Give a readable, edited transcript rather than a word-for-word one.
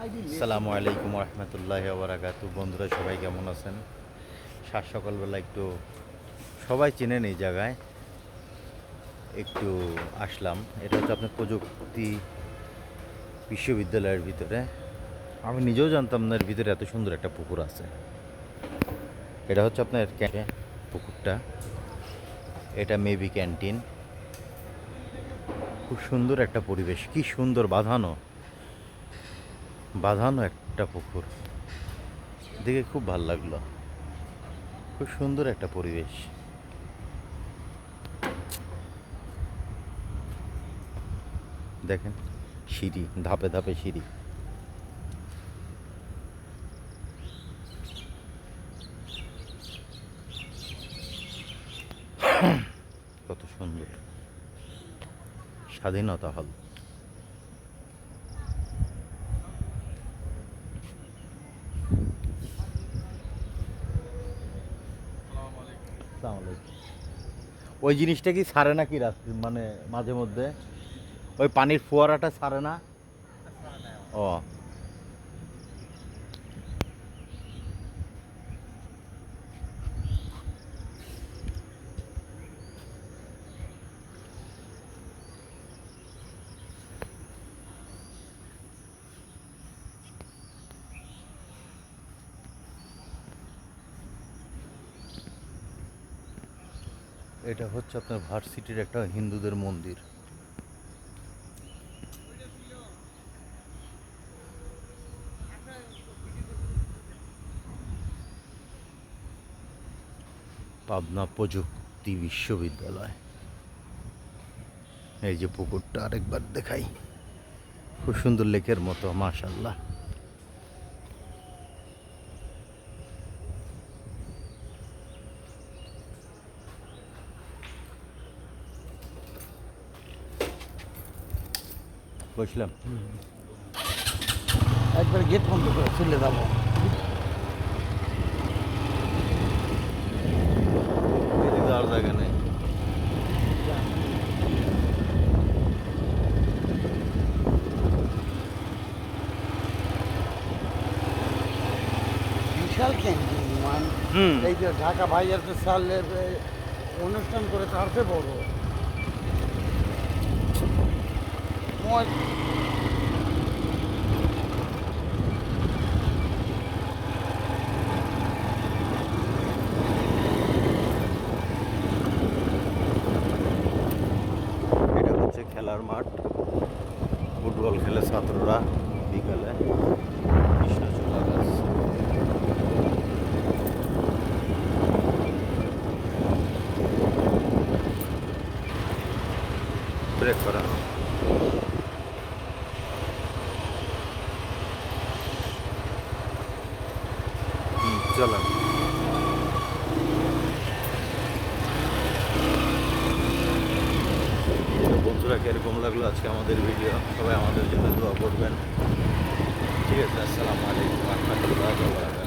আসসালামু আলাইকুম রহমতুল্লাহি ওয়া বারাকাতুহু। বন্ধুরা সবাই কেমন আছেন? সাত সকালবেলা একটু সবাই চেনেন এই জায়গায় একটু আসলাম। এটা হচ্ছে আপনার প্রযুক্তি বিশ্ববিদ্যালয়ের ভিতরে। আমি নিজেও জানতাম না এর ভিতরে এত সুন্দর একটা পুকুর আছে। এটা হচ্ছে আপনার পুকুরটা, এটা মেবি ক্যান্টিন। খুব সুন্দর একটা পরিবেশ, কি সুন্দর বাঁধানো বাঁধানো একটা পুকুর, দেখে খুব ভালো লাগলো। খুব সুন্দর একটা পরিবেশ। দেখেন সিঁড়ি, ধাপে ধাপে সিঁড়ি। কত সুন্দর স্বাধীনতা হল। আসসালামু আলাইকুম। ওই জিনিসটা কি ছাড়ে না কি মানে মাঝে মধ্যে ওই পানির ফোয়ারাটা ছাড়ে না? ও, এটা হচ্ছে আপনার ভার্সিটির একটা হিন্দুদের মন্দির। পাবনা প্রযুক্তি বিশ্ববিদ্যালয়। এই যে পুকুরটা আরেকবার দেখাই, খুব সুন্দর লেকের মতো, মাশাআল্লাহ। বসলাম, একবার গেট বন্ধ করে চলে যাবো। এদিকে যাওয়ার জায়গা নেই। বিশাল ক্যান্টিন এই যে ঢাকা ভাইয়ার সালের অনুষ্ঠান করে তার চেয়ে বড়। এটা হচ্ছে খেলার মাঠ, ফুটবল খেলে ছাত্ররা বিকালে। কৃষ্ণচূড়া গাছ। ব্রেক করা। চলো বন্ধুরা, কিরকম লাগলো আজকে আমাদের ভিডিও? সবাই আমাদের জন্য দোয়া করবেন। ঠিক আছে, আসসালামু আলাইকুম রহমতুল্লাহ।